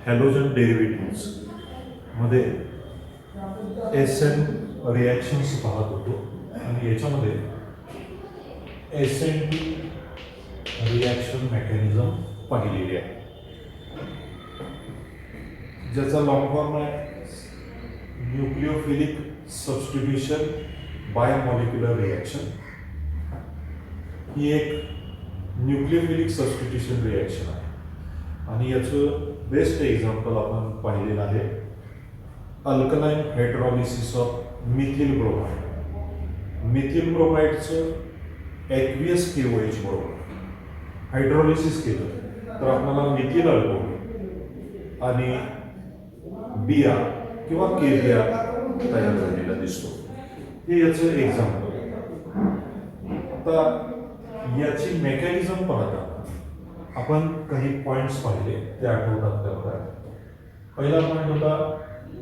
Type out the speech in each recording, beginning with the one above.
Halogen derivatives मध्ये SN reactions पाहत होतो आणि याच्यामध्ये एसएन रिॲक्शन मेकॅनिझम पाहिलेली आहे, ज्याचा लॉंग फॉर्म आहे nucleophilic substitution by molecular reaction. ही एक न्यूक्लियोफिलिक सबस्टिट्यूशन रिॲक्शन आहे आणि याचं बेस्ट एक्झाम्पल आपण पाहिलेलं आहे alkaline hydrolysis of methyl bromide. Methyl ब्रोमाइडचं एक्वियस KOH बरोबर हायड्रॉलिसिस केलं तर आपल्याला मिथिल अल्कोहोल आणि बिया किंवा केबिया तयार झालेला दिसतो. हे याचं एक्झाम्पल आहे. आता याची मेकॅनिझम पाहता आपण काही पॉइंट्स पाहिले ते आठवतात का? पहिला पॉइंट होता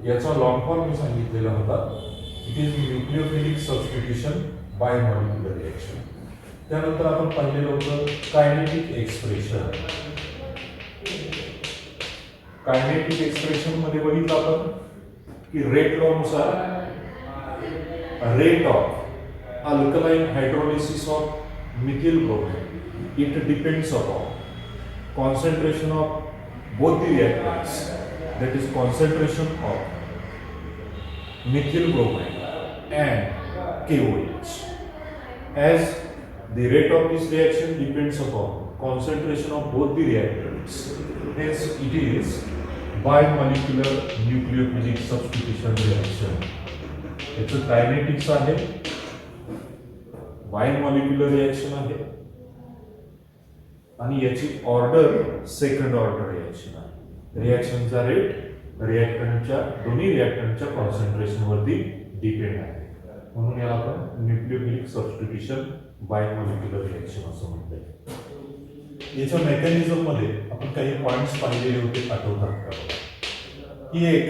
याचा लॉंग फॉर्म मी सांगितलेला होता, it is nucleophilic substitution by molecular reaction. त्यानंतर आपण पाहिलेलं होतं कायनेटिक एक्सप्रेशन. कायनेटिक एक्सप्रेशन मध्ये बघितलं आपण की रेट लॉ नुसार rate of alkaline hydrolysis of methyl bromide it depends upon concentration of both the reactants, that is concentration of methyl bromide and KOH. As the rate of this reaction depends upon concentration of both the reactants, hence it is bimolecular nucleophilic substitution reaction. याचं kinetics आहे, बायमॉलिक्युलर reaction आहे आणि याची order second order reaction आहे. रिॲक्शनचा rate रिॲक्टंटच्या दोन्ही रिॲक्टंटच्या कॉन्सन्ट्रेशनवरती depend आहे, म्हणून याला आपण न्यूक्लियोफिलिक सबस्टिट्यूशन बायमॉलिक्युलर रिॲक्शन असं म्हणतो. याच्या मेकॅनिझम मध्ये आपण काही पॉइंट्स पाहिलेले होते, आठवतात का? ही एक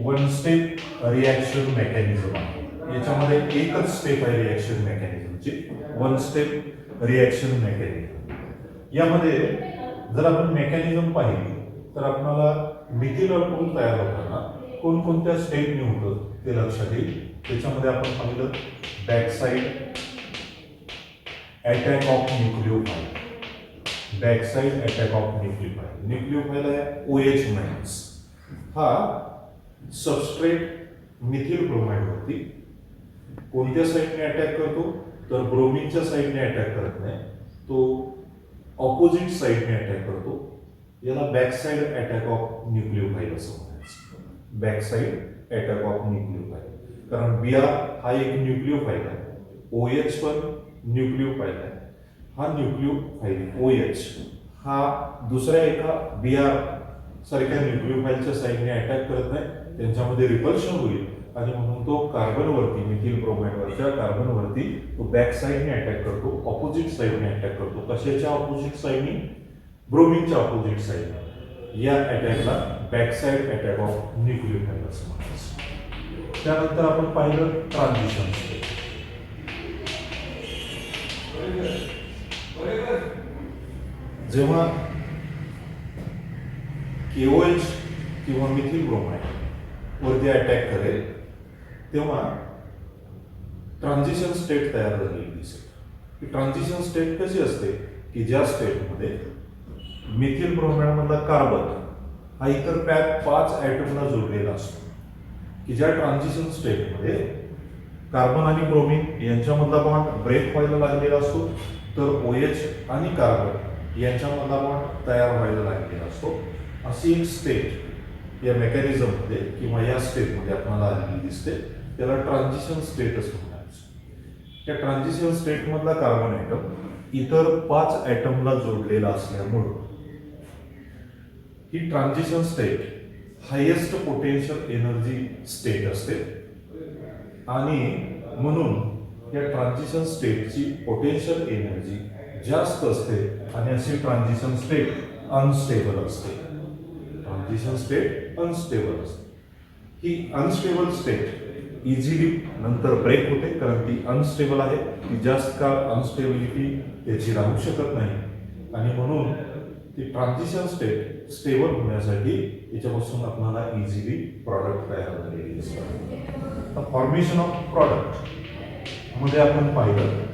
वन स्टेप रिॲक्शन मेकॅनिझम आहे. याच्यामध्ये एकच स्टेप आहे रिॲक्शन मेकॅनिझमची, वन स्टेप रिॲक्शन मेकॅनिझम. यामध्ये जर आपण मेकॅनिझम पाहिली तर आपल्याला मिथिल अल्कोहोल तयार होताना कोणकोणत्या स्टेपने होतं ते लक्षात येईल. त्याच्यामध्ये आपण पाहिलं back side attack of nucleophile. Back side attack of nucleophile. Nucleophile आहे OH मायनस. हा सबस्ट्रेट मिथिल ब्रोमाइड वरती कोणत्या साईडने अटॅक करतो तर ब्रोमिनच्या साईडने अटॅक करत नाही, तो ऑपोजिट साइडने अटॅक करतो. याला back side attack of nucleophile असं म्हणायचं. Back side attack of nucleophile, कारण बिया हा एक न्यूक्लियोफाइल आहे, OH पण न्यूक्लियोफाइल आहे. हा न्यूक्लियोफाइल OH हा दुसऱ्या एका बिया सारख्या न्यूक्लियोफाइलच्या साइडने अटॅक करत नाही, त्यांच्यामध्ये रिपल्शन होईल आणि म्हणून तो कार्बनवरती मिथिल ब्रोमाइडवरच्या कार्बनवरती तो बॅक साइडने अटॅक करतो, ऑपोजिट साइडने अटॅक करतो. कशाच्या ऑपोजिट साइडने? ब्रोमिनच्या ऑपोजिट साइडने. या अटॅकला back side attack of nucleophile असं म्हणतात. त्यानंतर आपण पाहिलं ट्रान्झिशन स्टेट. जेव्हा KOH किंवा मिथिल ब्रोमाइड वरती अटॅक करेल तेव्हा ट्रान्झिशन स्टेट तयार झालेली दिसेल. ही ट्रान्झिशन स्टेट कशी असते की ज्या स्टेटमध्ये मिथिल ब्रोमाइड मधला कार्बन हा इतर 5 ॲटमला जोडलेला असतो, की ज्या ट्रान्झिशन स्टेटमध्ये कार्बन आणि ब्रोमिन यांच्यामधला बॉन्ड ब्रेक व्हायला लागलेला असतो, तर OH आणि कार्बन यांच्यामधला बॉन्ड तयार व्हायला लागलेला असतो. अशी एक स्टेट या मेकॅनिझममध्ये किंवा या स्टेटमध्ये आपल्याला आलेली दिसते, त्याला ट्रान्झिशन स्टेट असं म्हणायचं. या ट्रान्झिशन स्टेटमधला कार्बन ॲटम इतर 5 ॲटमला जोडलेला असल्यामुळं ही transition state highest potential energy state असते आणि म्हणून या ट्रान्झिशन स्टेटची पोटेन्शियल एनर्जी जास्त असते आणि अशी ट्रान्झिशन स्टेट अनस्टेबल असते. ट्रान्झिशन स्टेट अनस्टेबल असते. ही अनस्टेबल स्टेट इझिली नंतर ब्रेक होते, कारण ती अनस्टेबल आहे, ती जास्त काळ अनस्टेबिलिटी याची राहू शकत नाही आणि म्हणून ती ट्रान्झिशन स्टेट स्टेबल होण्यासाठी याच्यापासून आपल्याला इझिली प्रॉडक्ट तयार झालेली दिसतात. फॉर्मेशन ऑफ प्रॉडक्ट मध्ये आपण पाहिलं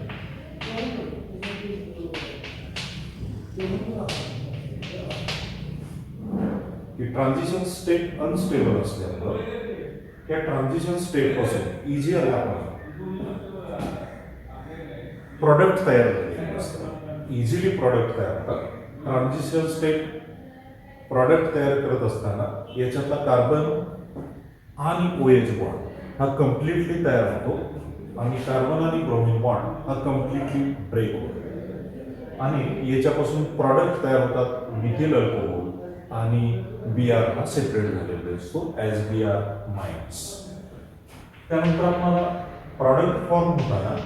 की ट्रान्झिशन स्टेट अनस्टेबल असल्यामुळं त्या ट्रान्झिशन स्टेट पासून इझिली आपण प्रॉडक्ट तयार झालेले असतात. इझिली प्रॉडक्ट तयार होतात. ट्रान्झिशन स्टेट प्रॉडक्ट तयार करत असताना याच्यातला कार्बन आणि OH बॉन्ड हा कम्प्लिटली तयार होतो आणि कार्बन आणि ब्रोमिन बॉन्ड हा कम्प्लिटली ब्रेक होतो आणि याच्यापासून प्रॉडक्ट तयार होतात. मिथिल अल्कोहोल आणि Br हा सेपरेट झालेला असतो ॲज Br मायनस. त्यानंतर आपल्याला प्रॉडक्ट फॉर्म होताना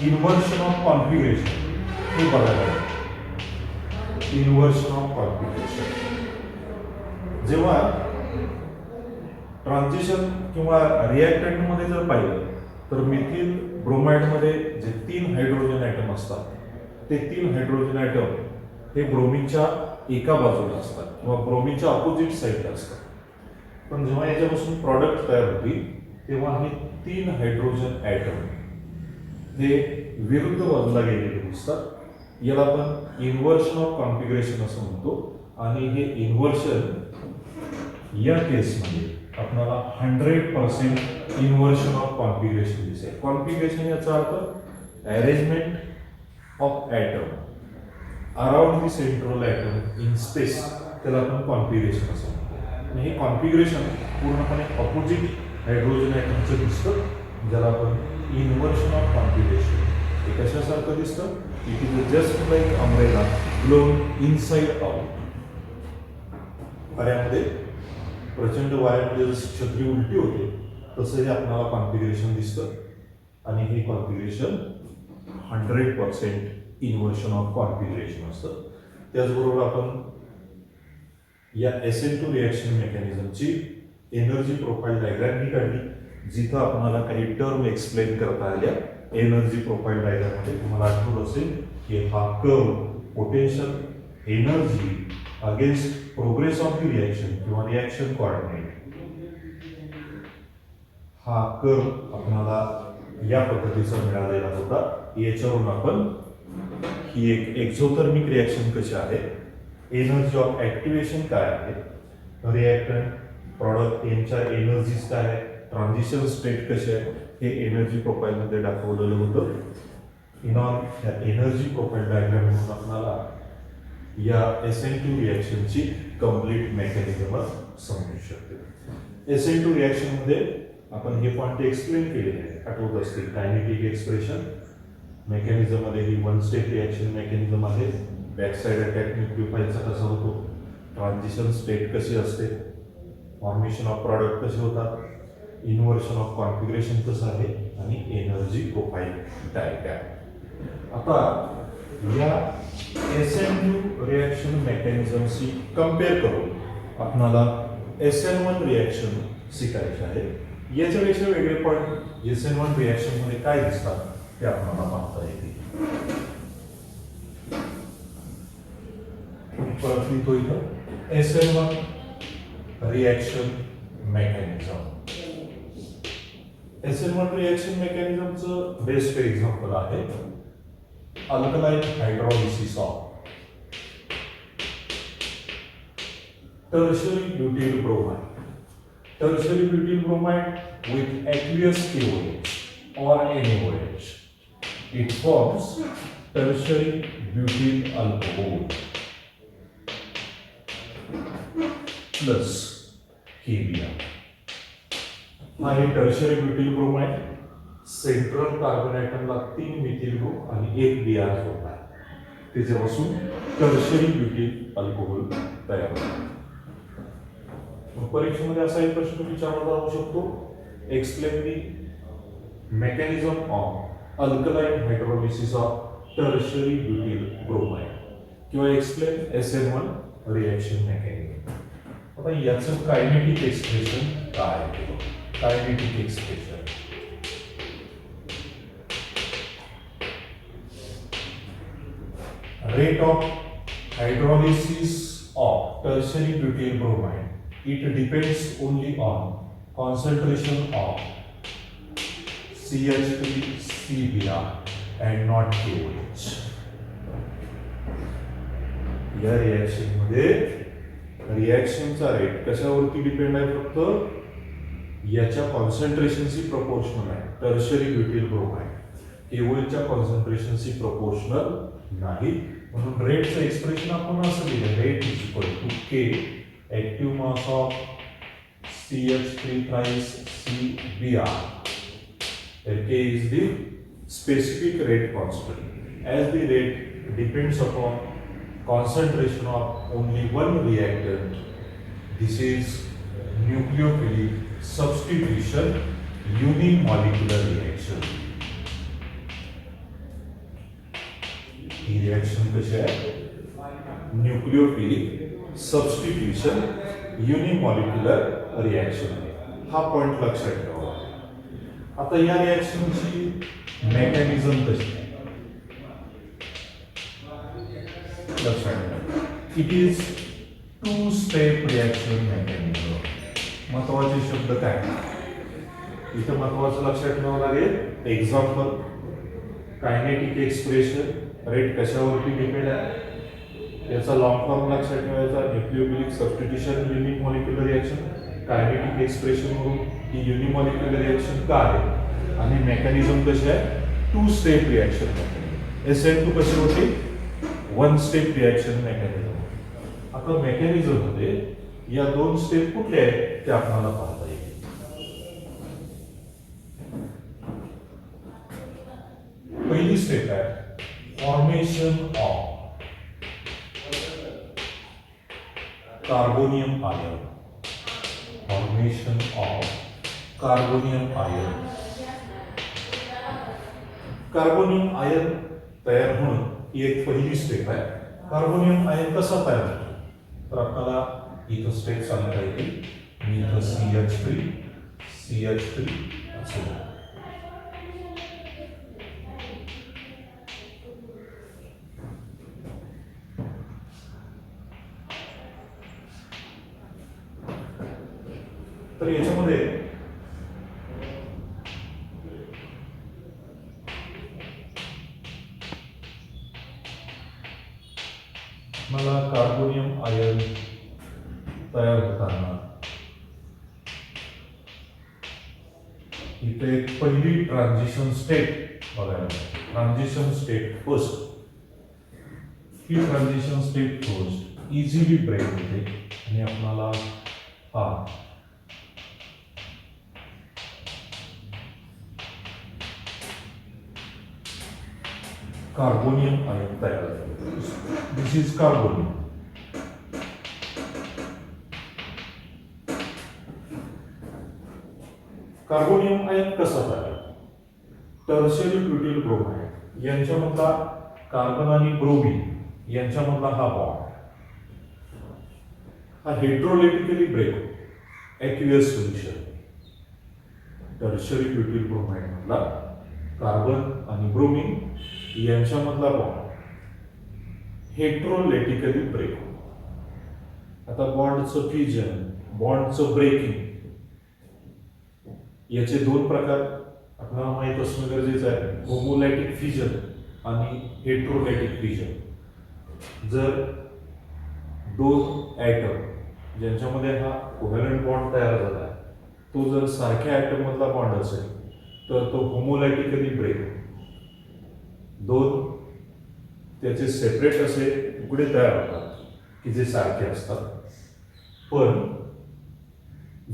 इन्व्हर्शन ऑफ कॉन्फिगरेशन हे बघायला लागेल. इन्व्हर्शन ऑफ कॉन्फिगरेशन जेव्हा ट्रान्झिशन किंवा रिॲक्टंट मध्ये जर पाहिलं तर मिथिल ब्रोमाइड मध्ये जे 3 हायड्रोजन ॲटम असतात ते 3 हायड्रोजन ॲटम हे ब्रोमिनच्या एका बाजूला असतात किंवा ब्रोमिनच्या ऑपोजिट साईडला असतात. पण जेव्हा याच्यापासून प्रॉडक्ट तयार होतील तेव्हा हे 3 हायड्रोजन ॲटम हे विरुद्ध बाजूला गेलेले दिसतात. याला आपण इन्व्हर्शन ऑफ कॉन्फिगरेशन असं म्हणतो आणि हे इन्व्हर्शन या केसमध्ये आपल्याला 100% इन्व्हर्शन ऑफ कॉन्फिगरेशन दिसेल. कॉन्फिगरेशन याचा अर्थ arrangement of atom around the central atom in space, त्याला आपण कॉन्फिगरेशन असं म्हणतो. आणि हे कॉन्फिगरेशन पूर्णपणे ऑपोजिट हायड्रोजन ॲटमचं दिसतं ज्याला आपण इन्व्हर्शन ऑफ कॉन्फिगरेशन. हे कशासारखं दिसतं? It is just like umbrella blown inside out. वाऱ्यामध्ये प्रचंड वाऱ्यामध्ये जसं छत्री उलटी होते तसं हे आपल्याला कॉन्फिगरेशन दिसतं आणि हे कॉन्फिगरेशन 100% इन्व्हर्शन ऑफ कॉन्फिगरेशन असतं. त्याचबरोबर आपण या SN2 रिॲक्शन मेकॅनिझमची एनर्जी प्रोफाईल डायग्राम ही काढली जिथं आपल्याला काही टर्म एक्सप्लेन करता आल्या. एनर्जी प्रोफाईल डायग्राम मध्ये तुम्हाला आठवत असेल की हा curve potential energy against progress of the reaction किंवा रिॲक्शन कोऑर्डिनेट हा कर्व आपल्याला या पद्धतीचा मिळालेला होता. याच्यावरून आपण ही एक एक्झोथर्मिक रिॲक्शन कशी आहे, एनर्जी ऑफ ऍक्टिव्हेशन काय आहे, रिॲक्टंट प्रॉडक्ट यांच्या एनर्जीज काय आहे, ट्रान्झिशन स्टेट कशी आहे हे एनर्जी प्रोफाईल मध्ये दाखवलेलं होतं. या एनर्जी प्रोफाईल डायग्राम म्हणून आपल्याला या SN2 रिॲक्शनची कम्प्लीट मेकॅनिझम समजू शकते. SN2 रिॲक्शन मध्ये आपण हे पॉइंट एक्सप्लेन केलेले आहे, आठवत असतील. कायनेटिक एक्सप्रेशन मेकॅनिझम मध्ये ही 1 स्टेप रिॲक्शन मेकॅनिझम आहे. बॅक साइड अटॅक न्यूक्लियोफाईलचा कसा होतो, ट्रान्झिशन स्टेट कशी असते, फॉर्मेशन ऑफ प्रॉडक्ट कसे होतात, इन्व्हर्शन ऑफ कॉन्फिगरेशन कसं आहे आणि एनर्जी प्रोफाईल डायग्राम. आता या SN2 रिॲक्शन मेकॅनिझमशी कम्पेअर करून आपल्याला SN1 रिॲक्शन शिकायचे आहे. याच्यापेक्षा वेगळे पॉईंट SN1 रिॲक्शन मध्ये काय दिसतात ते आपल्याला पाहता येते. परत लिहितो इथं SN1 reaction mechanism. SN1 reaction मेकॅनिझमचं बेस्ट एक्झाम्पल आहे alkaline hydrolysis of tertiary butyl bromide. Tertiary butyl bromide with aqueous KOH or NaOH. It forms tertiary butyl alcohol plus helium. हा आहे tertiary butyl bromide. Central carbon ॲटमला 3 methyl group आणि 1 Br जोडला आहे. त्याच्यापासून tertiary ब्युटिल alcohol तयार होतो. परीक्षेमध्ये असा एक प्रश्न विचारला जाऊ शकतो, explain the mechanism of alkaline hydrolysis of tertiary butyl bromide किंवा एक्सप्लेन SN1 रिॲक्शन मेकॅनिझम. आता याचं कायनेटिक एक्सप्रेशन काय आहे? Kinetic expression rate of hydrolysis of tertiary butyl bromide, it depends only on concentration of CH3CBr and not KOH. या reaction मध्ये रिएक्शनचा rate कशावरती depend आहे? फक्त याच्या कॉन्सन्ट्रेशनशी प्रोपोर्शनल आहे. टर्शरी ब्युटिल ब्रोमाइड केओएचच्या कॉन्सन्ट्रेशनशी प्रोपोर्शनल नाही. म्हणून रेटचं एक्सप्रेशन आपण असं लिहिलं, rate is equal to k active mass of CH3 thrice CBr, where K is the specific rate constant. As the rate depends upon concentration of only one reactant, this is nucleophilic substitution unimolecular reaction. He reaction कशी आहे? Nucleophilic substitution unimolecular reaction आहे. हा point लक्षात ठेवा. आता या रिएक्शनची mechanism कशी आहे लक्षात ठेवा. It is two step reaction mechanism. महत्वाचे शब्द काय इथं महत्वाचं लक्षात ठेवावं लागेल. एक्झाम्पल, कायनेटिक एक्सप्रेशन रेट कशावरती डिपेंड आहे याचा लॉंग फॉर्म लक्षात ठेवायचा. Nucleophilic substitution unimolecular reaction, kinetic expression वरून ही युनिमॉलिक्युलर रिएक्शन का आहे आणि मेकॅनिझम कशी आहे? To step reaction. SN2 कशी होती? One step reaction mechanism. आता मेकॅनिझम मध्ये या दोन स्टेप कुठले आहेत ते आपल्याला पाहता येईल. पहिली स्टेप आहे formation of carbonium ion. Formation of carbonium ion. Carbonium ion तयार होणं ही एक पहिली स्टेप आहे. कार्बोनियम आयन कसा तयार होतो तर आपल्याला इथं स्टेप सांगता येतील. मी इथं CH3 असं. तर याच्यामध्ये मला कार्बोनियम आयन तयार होताना इथे एक पहिली ट्रान्झिशन स्टेट बघायला. Transition state first. ही transition state first easily break होते आणि आपल्याला हा कार्बोनियम आयन तयार होतो. This is carbonium. Carbonium ion कसा तयार? टर्शरी ब्युटिल ब्रोमाइड यांच्यामधला कार्बन आणि ब्रोमिन यांच्यामधला हा बॉन्ड हा हायड्रोलिटिकली ब्रेक होतो aqueous solution. Tertiary butyl bromide मधला कार्बन आणि ब्रोमिन यांच्यामधला बॉन्ड हेट्रोलेटिकली ब्रेक होतो. आता बॉन्डचं फ्युजन, बॉन्डचं ब्रेकिंग याचे दोन प्रकार आपल्याला माहित असणं गरजेचं आहे. होमोलॅटिक फ्युजन आणि हेट्रोलॅटिक फ्युजन. जर दोन ॲटम ज्यांच्यामध्ये हा कोव्हॅलंट बॉन्ड तयार झाला आहे तो जर सारख्या ॲटम मधला बॉन्ड असेल तर तो होमोलॅटिकली ब्रेक होतो. दोन त्याचे सेपरेट असे तुकडे तयार होतात की जे सारखे असतात. पण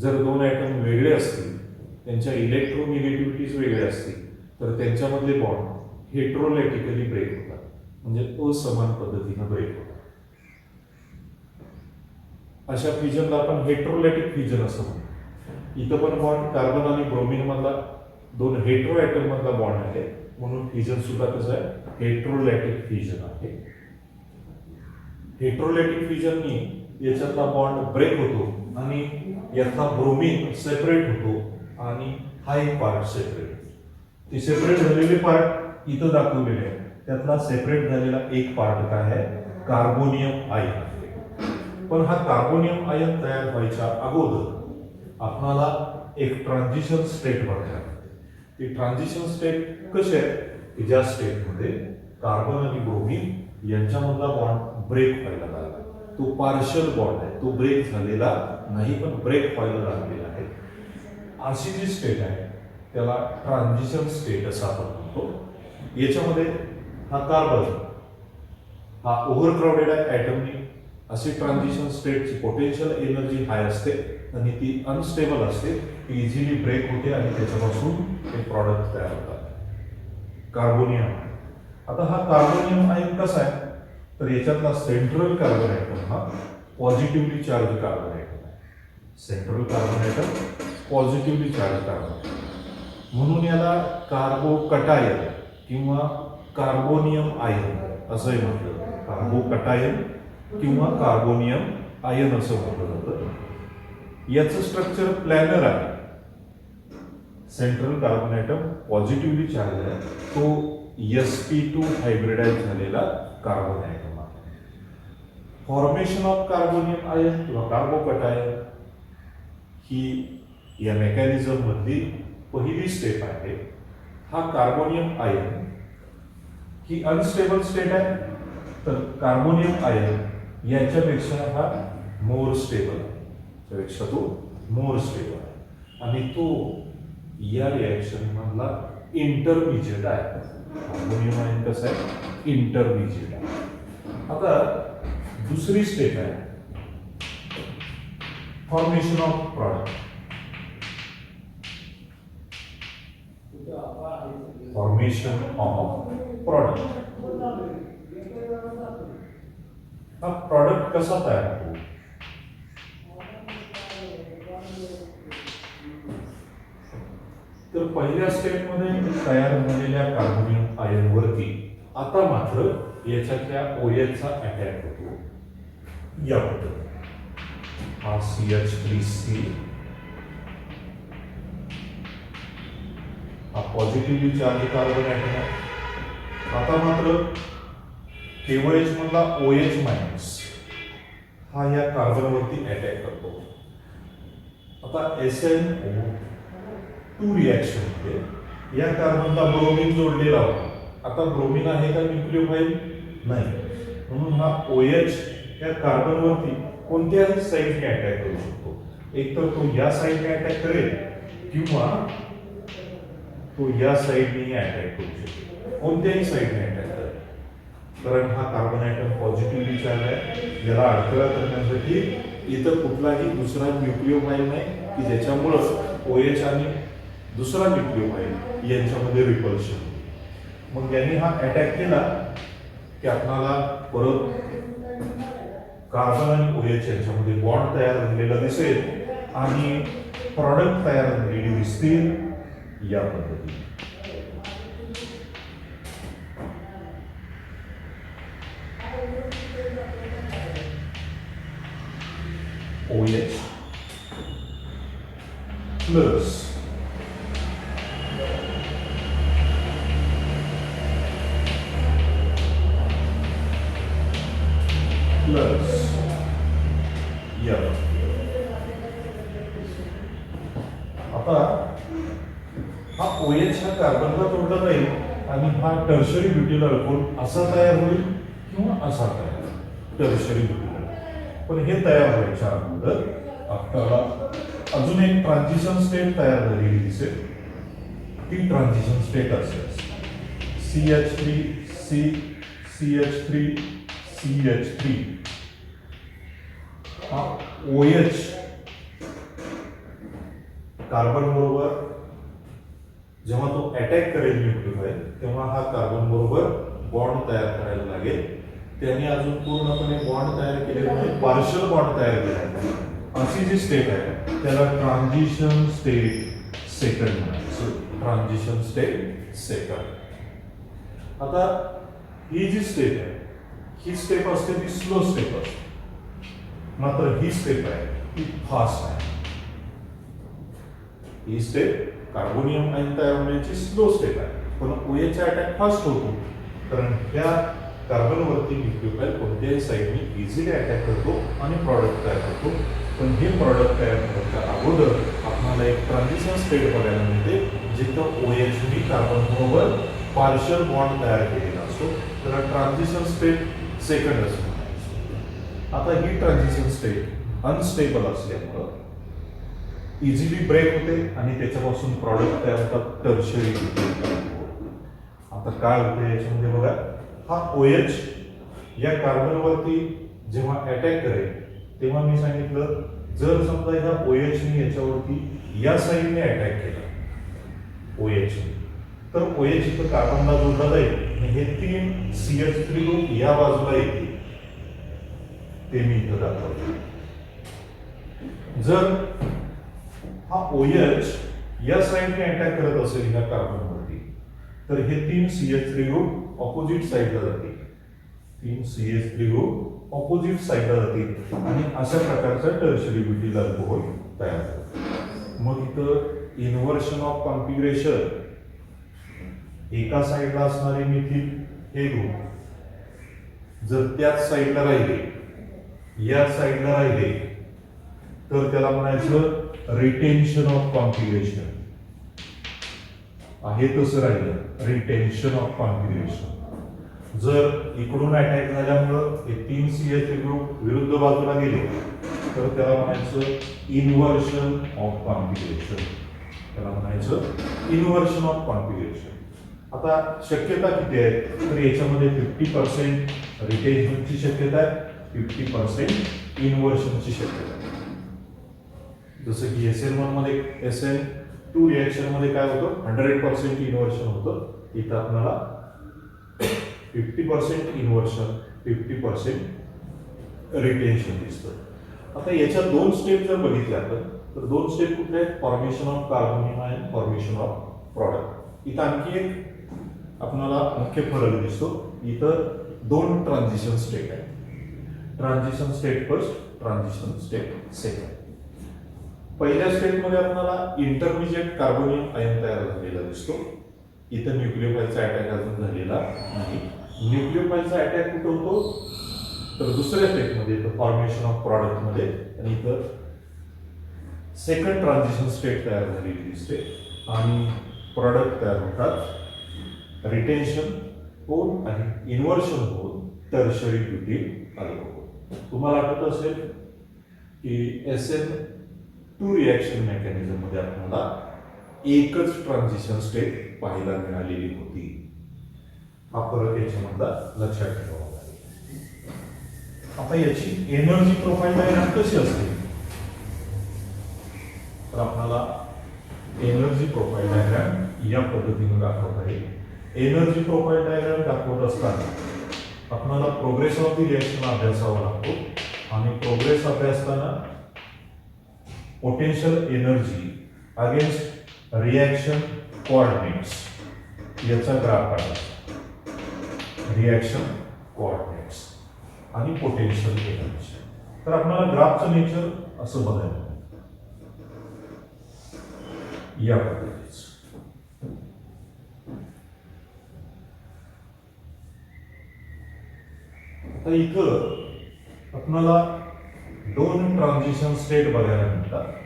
जर दोन ॲटम वेगळे असतील, त्यांच्या इलेक्ट्रोनिगेटिव्हिटीज वेगळ्या असतील तर त्यांच्यामधले बॉन्ड हेट्रोलॅटिकली ब्रेक होतात, म्हणजे असमान पद्धतीनं ब्रेक होतात. अशा फ्युजनला आपण हेट्रोलॅटिक फ्युजन असं म्हणतो. इथं पण बॉन्ड कार्बन आणि ब्रोमिन मधला दोन हेट्रो ॲटम मधला बॉन्ड आहे म्हणून फ्युजन सुद्धा कसं आहे हेट्रोलॅटिक फ्युजन आहे. हेट्रोलॅटिक फ्युजननी याच्यातला बॉन्ड ब्रेक होतो आणि यातला ब्रोमिन सेपरेट होतो आणि हा एक पार्ट सेपरेट. ते सेपरेट झालेले पार्ट इथं दाखवलेले आहे. त्यातला सेपरेट झालेला एक पार्ट काय आहे कार्बोनियम आयन आहे. पण हा कार्बोनियम आयन तयार व्हायच्या अगोदर आपणाला एक ट्रान्झिशन स्टेट बघायला लागते. ती ट्रान्झिशन स्टेट कशी आहे की ज्या स्टेटमध्ये कार्बन आणि ब्रोमीन यांच्यामधला बॉन्ड ब्रेक व्हायला लागला. तो पार्शल बॉन्ड आहे, तो ब्रेक झालेला नाही पण ब्रेक व्हायला लागलेला आहे. अशी जी स्टेट आहे त्याला ट्रान्झिशन स्टेट असं आपण म्हणतो. याच्यामध्ये हा कार्बन हा ओव्हरक्राउडेड आहे ॲटमनी. अशी ट्रान्झिशन स्टेटची पोटेन्शियल एनर्जी हाय असते आणि ती अनस्टेबल असते, ती इझिली ब्रेक होते आणि त्याच्यापासून हे प्रॉडक्ट तयार होतात. कार्बोनियम. आता हा कार्बोनियम आयन कसा आहे तर याच्यातला सेंट्रल कार्बन ॲटम हा पॉझिटिव्हली चार्ज कार्बन ॲटम आहे. Central carbon atom positively charge carbon, म्हणून याला कार्बोकटायन किंवा कार्बोनियम आयन असंही म्हटलं जातं. कार्बोकटायन किंवा कार्बोनियम आयन असं म्हटलं जातं. याचं स्ट्रक्चर प्लॅनर आहे. Central carbon atom positively charge आहे, तो sp2 हायब्रिडाइज झालेला कार्बन ॲटम आहे. फॉर्मेशन ऑफ कार्बोनियम आयन किंवा कार्बोकटायन ही या मेकॅनिझम मधली पहिली स्टेप आहे. हा कार्बोनियम आयन ही अनस्टेबल स्टेट आहे, तर कार्बोनियम आयन याच्यापेक्षा हा मोर स्टेबल आहे. त्यापेक्षा तो मोर स्टेबल आहे आणि तो या रिॲक्शन मधला इंटरमिजिएट आहे. कार्बोनियम आयन कसं आहे इंटरमिजिएट आहे. आता दुसरी स्टेप आहे formation of product. Formation of product. हा प्रॉडक्ट कसा तयार होतो तर पहिल्या स्टेपमध्ये तयार झालेल्या कार्बोनियम आयनवरती आता मात्र याच्यातल्या OH अटॅक होतो. या पद्धतीने हा CH3C हा पॉझिटिव्हली चार्ज कार्बन ॲटम आहे. आता मात्र KOH मधला OH मायनस हा या कार्बनवरती अटॅक करतो. आता SnO2 रिॲक्शन मध्ये या कार्बनला ब्रोमीन जोडलेला होता. आता ब्रोमीन आहे का न्यूक्लिओफाइल नाही, म्हणून हा OH या कार्बनवरती कोणत्याही साईडने अटॅक करू शकतो. एक तर तो या साईडने अटॅक करेल किंवा तो या साईडने अटॅक करू शकतो. कोणत्याही साईडने अटॅक करेल, कारण हा कार्बन ॲटम पॉझिटिव्हली चार्ज आहे. याला अडथळा करण्यासाठी इतर कुठलाही दुसरा न्यूक्लिओफाइल नाही की ज्याच्यामुळं OH आणि दुसरा न्यूक्लिओफाइल यांच्यामध्ये रिपल्शन. मग यांनी हा अटॅक केला की आपल्याला परत कार्बन आणि OH यांच्यामध्ये बॉन्ड तयार झालेला दिसेल आणि प्रॉडक्ट तयार झालेली दिसतील या पद्धतीने. OH plus F. आता हा OH हा कार्बनला जोडला जाईल आणि हा टर्शरी ब्युटिल अल्कोहोल असा तयार होईल किंवा असा तयार होईल. टर्शरी ब्युटिल. पण हे तयार व्हायच्या अगोदर आपल्याला अजून एक ट्रान्झिशन स्टेट तयार झालेली दिसेल. ती ट्रान्झिशन स्टेट असेल CH3C CH3 हा OH कार्बन बरोबर जेव्हा तो अटॅक करेल न्यूक्लिओफाइल तेव्हा हा कार्बन बरोबर बॉन्ड तयार करायला लागेल. त्याने अजून पूर्णपणे बॉन्ड तयार केलेला नाही, पार्शल बॉन्ड तयार केला आहे. अशी जी स्टेट आहे त्याला ट्रान्झिशन स्टेट सेकंड म्हणायचं. Transition state second. आता ही जी स्टेप आहे ही स्टेप असते ती स्लो स्टेप असते, मात्र ही स्टेप आहे ती फास्ट आहे. ही स्टेप कार्बोनियम आयन तयार होण्याची स्लो स्टेप आहे, पण OH चा अटॅक फास्ट होतो कारण ह्या कार्बनवरती न्यूक्लियोफाइल कोणत्याही साईडने इझिली अटॅक करतो आणि प्रॉडक्ट तयार करतो. पण हे प्रॉडक्ट तयार करण्याच्या अगोदर आपल्याला एक ट्रान्झिशन स्टेट बघायला मिळते जिथं OH कार्बन बरोबर पार्शियल बॉन्ड तयार केलेला असतो. त्याला ट्रान्झिशन स्टेट सेकंड असतो. आता ही ट्रान्झिशन स्टेट अनस्टेबल असल्यामुळं इझिली ब्रेक होते आणि त्याच्यापासून प्रॉडक्ट तयार होतात टर्शरी. आता काय होतं याच्यामध्ये बघा, हा OH या कार्बनवरती जेव्हा अटॅक करेल तेव्हा मी सांगितलं जर समजा ह्या OH ने याच्यावरती या साईडने अटॅक केला OH तर OH इथं कार्बनला जोडला जाईल आणि हे 3 CH3 ग्रुप या बाजूला येतील. ते मी इथं दाखवतो. जर हा OH या साईडने अटॅक करत असेल ह्या कार्बनवरती तर हे 3 CH3 ग्रुप ऑपोजिट साईडला जातील. 3 CH3 ग्रुप ऑपोजिट साईडला जातील आणि अशा प्रकारचा टर्शरी ब्युटील अल्कोहोल तयार होतो. मग इथं इन्व्हर्शन ऑफ कॉन्फिगरेशन, एका साईडला असणारे मिथिल हे ग्रुप जर त्याच साईडला राहिले, या साईडला राहिले तर त्याला म्हणायचं रिटेन्शन ऑफ कॉन्फिगरेशन. आहे तसं राहिलं रिटेन्शन ऑफ कॉन्फिगरेशन. जर इकडून अटॅक झाल्यामुळं हे 3 CH3 ग्रुप विरुद्ध बाजूला गेले तर त्याला म्हणायचं इन्व्हर्शन ऑफ कॉन्फिगरेशन. त्याला म्हणायचं इन्व्हर्शन ऑफ कॉन्फिगरेशन. आता शक्यता किती आहे तर याच्यामध्ये 50% रिटेन्शनची शक्यता आहे, 50% इन्व्हर्शनची शक्यता आहे. जसं की SN1 मध्ये SN2 रिएक्शन मध्ये काय होतं 100% इन्व्हर्शन होतं. इथं आपल्याला 50% इन्व्हर्शन 50% रिटेन्शन दिसतं. आता याच्या 2 स्टेप जर बघितल्या तर 2 स्टेप कुठले आहेत, फॉर्मेशन ऑफ कार्बोनियम आणि फॉर्मेशन ऑफ प्रॉडक्ट. इथं आणखी एक आपल्याला मुख्य फरक दिसतो. इथं 2 ट्रान्झिशन स्टेट आहेत. Transition state first, transition state second. पहिल्या स्टेटमध्ये आपल्याला इंटरमिजिएट कार्बोनियम आयन तयार झालेला दिसतो. इथं न्यूक्लियोफाइलचा अटॅक अजून झालेला नाही. न्यूक्लियोफाइलचा अटॅक कुठं होतो तर दुसऱ्या स्टेटमध्ये, इथं फॉर्मेशन ऑफ प्रॉडक्ट मध्ये, आणि इथं सेकंड ट्रान्झिशन स्टेट तयार झालेली दिसते आणि प्रॉडक्ट तयार होतात. रिटेन्शन होऊन आणि इन्व्हर्शन होऊन टर्शरी ब्युटील अल्कोहोल. तुम्हाला आठवत असेल की SN2 रिएक्शन मेकॅनिझम मध्ये आपल्याला एकच ट्रान्झिशन स्टेट पाहायला मिळालेली होती. हा फरक याच्यामधला लक्षात ठेवावा लागेल. आता याची एनर्जी प्रोफाईल डायग्राम कशी असते तर आपल्याला एनर्जी प्रोफाईल डायग्राम या पद्धतीने दाखवत आहे. एनर्जी प्रोफाईल डायग्राम दाखवत असताना आपल्याला प्रोग्रेस ऑफ द रिएक्शन अभ्यासावा लागतो आणि प्रोग्रेस अभ्यासताना potential energy against reaction coordinates याचा ग्राफ काढा. रिएक्शन कोऑर्डिनेट्स आणि पोटेन्शियल एनर्जी. तर आपल्याला ग्राफचं नेचर असं बघायला या पद्धतीचं. आता इथं आपल्याला 2 ट्रान्झिशन स्टेट बघायला मिळतात.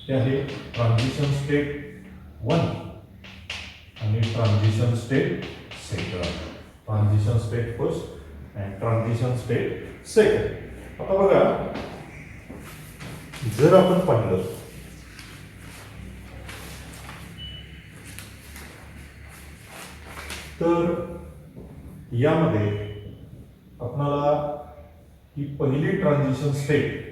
ते आहे ट्रान्झिशन स्टेट 1 आणि transition state second. Transition state first आणि ट्रान्झिशन स्टेट सेकंड. आता बघा, जर आपण पाहिलं तर यामध्ये आपल्याला ही पहिली ट्रान्झिशन स्टेट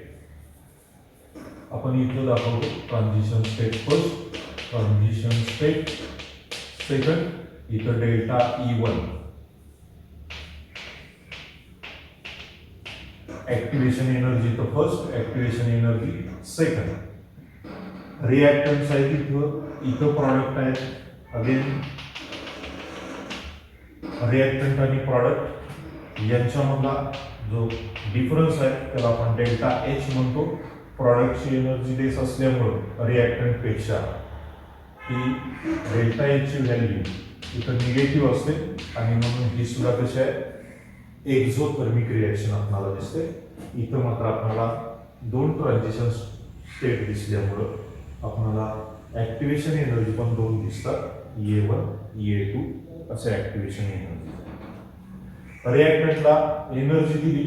आपण इथं दाखवतो. Transition state first, transition state second. इथं डेल्टा E1 ऍक्टिव्हेशन एनर्जी तर first, activation energy second. Reactance आहेत इथं प्रॉडक्ट आहेत. अगेन रिएक्टंट आणि प्रॉडक्ट यांच्यामधला जो डिफरन्स आहे त्याला आपण डेल्टा H म्हणतो. प्रॉडक्टची एनर्जी लेस असल्यामुळं रिएक्टंट पेक्षा की डेल्टा एची व्हॅल्यू इथं निगेटिव्ह असते आणि म्हणून ही सुद्धा कशी आहे एक्झोथर्मिक रिॲक्शन आपल्याला दिसते. इथं मात्र आपल्याला दोन ट्रान्झिशन स्टेट दिसल्यामुळं आपल्याला ऍक्टिव्हेशन एनर्जी पण दोन दिसतात, E1 E2 असे ऍक्टिव्हेशन एनर्जी. रिॲक्टंटला एनर्जी दिली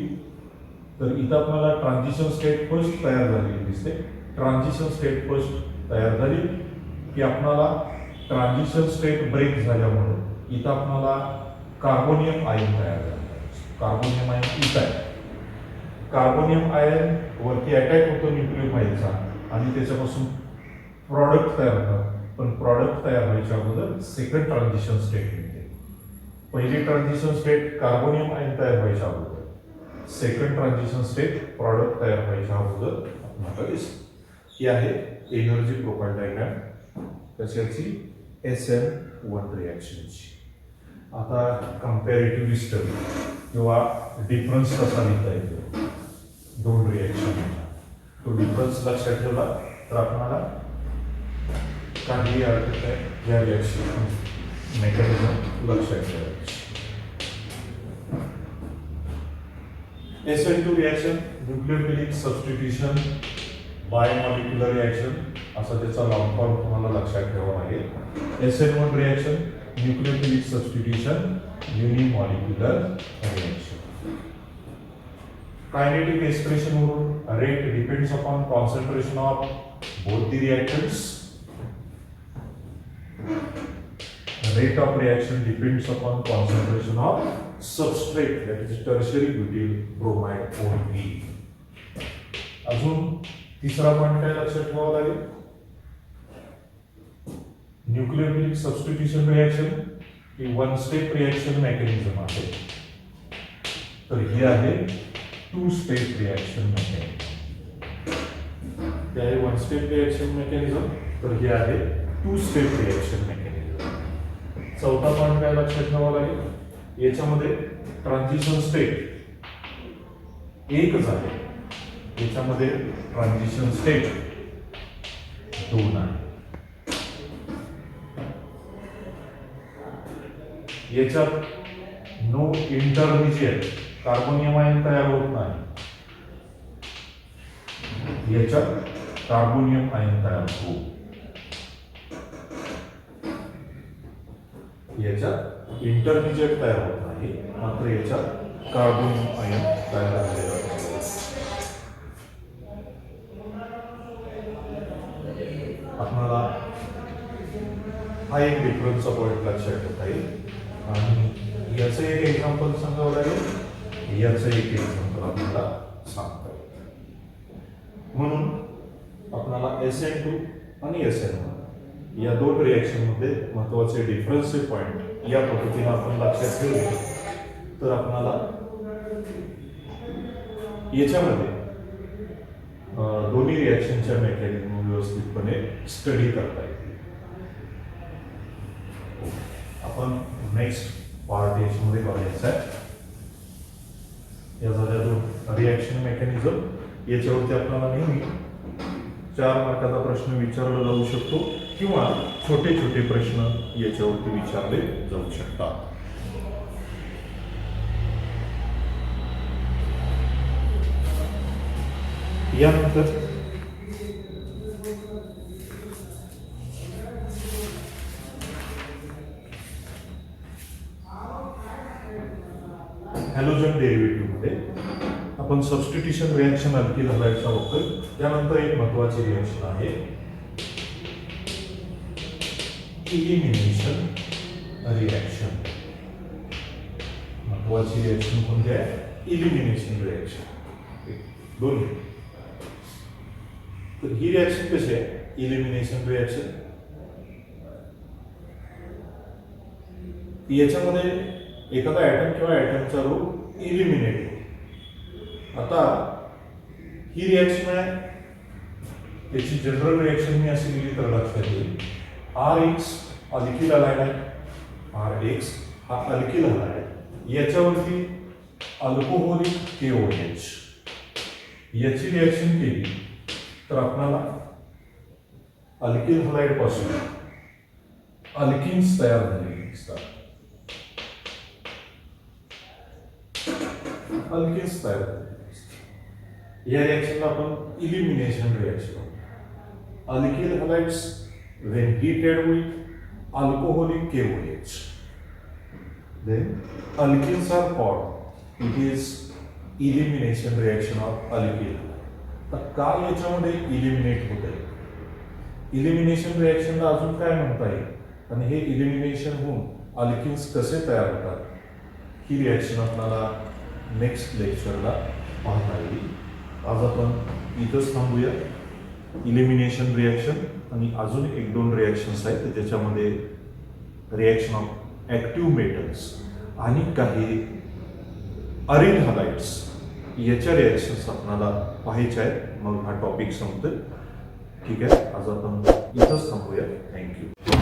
तर इथं आपल्याला ट्रान्झिशन स्टेट फर्स्ट तयार झालेली दिसते. ट्रान्झिशन स्टेट फर्स्ट तयार झाली की आपल्याला ट्रान्झिशन स्टेट ब्रेक झाल्यामुळे इथं आपल्याला कार्बोनियम आयन तयार झाला. कार्बोनियम आयन इथं आहे. कार्बोनियम आयन वरती अटॅक होतो न्यूक्लियोफाईलचा आणि त्याच्यापासून प्रॉडक्ट तयार होतात. पण प्रॉडक्ट तयार व्हायच्या अगोदर सेकंड ट्रान्झिशन स्टेट मिळते. पहिली ट्रान्झिशन स्टेट कार्बोनियम आयन तयार व्हायच्या अगोदर, सेकंड ट्रान्झिशन स्टेट प्रॉडक्ट तयार व्हायच्या अगोदर आपल्याला दिसते. ही आहे एनर्जी प्रोफाइल डायग्राम कशाची SN1 रिॲक्शनची. आता कंपॅरेटिव्ह स्टडी किंवा डिफरन्स कसा लिहिता येतो दोन रिॲक्शन, तो डिफरन्स लक्षात ठेवला तर आपल्याला काही अर्थ आहे या रिॲक्शन मेकॅनिझम लक्षात ठेवायची. SN2 reaction nucleophilic substitution biomolecular reaction असा त्याचा लॉंग फॉर्म तुम्हाला लक्षात ठेवावा लागेल. SN1 reaction nucleophilic substitution unimolecular reaction. Kinetic expression वरून rate depends upon concentration of both the reactants. Rate of reaction depends upon concentration of substrate, that is tertiary butyl bromide only. अजून तिसरा point काय लक्षात ठेवावा लागेल, nucleophilic substitution reaction ही one step reaction mechanism आहे. तर ही आहे टू स्टेप रिॲक्शन मेकॅनिझम. ही आहे वन स्टेप रिॲक्शन मेकॅनिझम, तर ही आहे टू स्टेप रिॲक्शन मेकॅनिझम. चौथा पॉइंट काय लक्षात ठेवावा लागेल, याच्यामध्ये ट्रान्झिशन स्टेट एकच आहे, याच्यामध्ये ट्रान्झिशन स्टेट दोन आहे. याच्यात नो इंटरमिजिएट कार्बोनियम आयन तयार होत नाही, याच्यात कार्बोनियम आयन तयार होतो. याच्यात इंटरमिजिएट तयार होत नाही, मात्र याच्यात कार्बोनियम आयन तयार झालेला असतो. आपल्याला हा एक डिफरन्सचा पॉईंट लक्षात ठेवता येईल आणि याचं एक एक्झाम्पल सांगावं लागेल, याचं एक एक्झाम्पल आपल्याला सांगता येईल. म्हणून आपल्याला SN2 आणि SN1 या दोन रिॲक्शन मध्ये महत्वाचे डिफरन्सचे पॉइंट या पद्धतीने आपण लक्षात ठेवले तर आपल्याला याच्यामध्ये दोन्ही रिॲक्शनच्या मेकॅनिझम व्यवस्थितपणे स्टडी करता येईल. आपण नेक्स्ट पार्ट याच्यामध्ये बघायचा आहे. या झाल्या दोन रिॲक्शन मेकॅनिझम. याच्यावरती आपल्याला नेहमी 4 मार्काचा प्रश्न विचारला जाऊ शकतो किंवा छोटे छोटे प्रश्न याच्यावरती विचारले जाऊ शकतात. यानंतर हॅलोजन डेरिव्हेटिव्ह मध्ये आपण सबस्टिट्यूशन रिॲक्शन अल्किल हलाइडचा बघतोय. त्यानंतर एक महत्वाची रिॲक्शन आहे इलिमिनेशन रिॲक्शन. महत्वाची रिॲक्शन कोणती आहे, इलिमिनेशन रिॲक्शन. दोन. तर ही रिॲक्शन कशी आहे, इलिमिनेशन रिॲक्शन. याच्यामध्ये एखादा ऍटम किंवा ऍटमचा रो इलिमिनेट होतो. आता ही रिॲक्शन आहे, त्याची जनरल रिॲक्शन मी अशी लिहिली तर लक्षात येईल. RX अल्किल हलाइड आहे, RX हा अल्किल हलाइड आहे. याच्यावरती अल्कोहोलिक KOH याची रिॲक्शन केली तर आपल्याला अल्किल हलाइड पासून अल्किन्स तयार झालेली दिसतात. अल्किन्स तयार झालेली दिसतात. या रिएक्शनला आपण इलिमिनेशन रिएक्शन म्हणतो. Alkyl halides when heated with alcoholic KOH, then alkenes are formed. It is elimination reaction of alkyl. तर काय याच्यामध्ये इलिमिनेट होते? इलिमिनेशन रिएक्शनला अजून काय म्हणता येईल आणि हे इलिमिनेशन होऊन अल्किन्स कसे तयार होतात ही रिएक्शन आपल्याला नेक्स्ट लेक्चरला पाहता येईल. आज आपण इथंच थांबूया. इलिमिनेशन रिएक्शन आणि अजून एक दोन रिएक्शन्स आहेत ज्याच्यामध्ये रिएक्शन ऑफ ऍक्टिव्ह मेटल्स आणि काही अरिन हॅलाइड्स याच्या रिएक्शन्स आपल्याला पाहायच्या आहेत. मग हा टॉपिक संपतोय. ठीक आहे, आज आपण इथंच थांबूया. थँक्यू.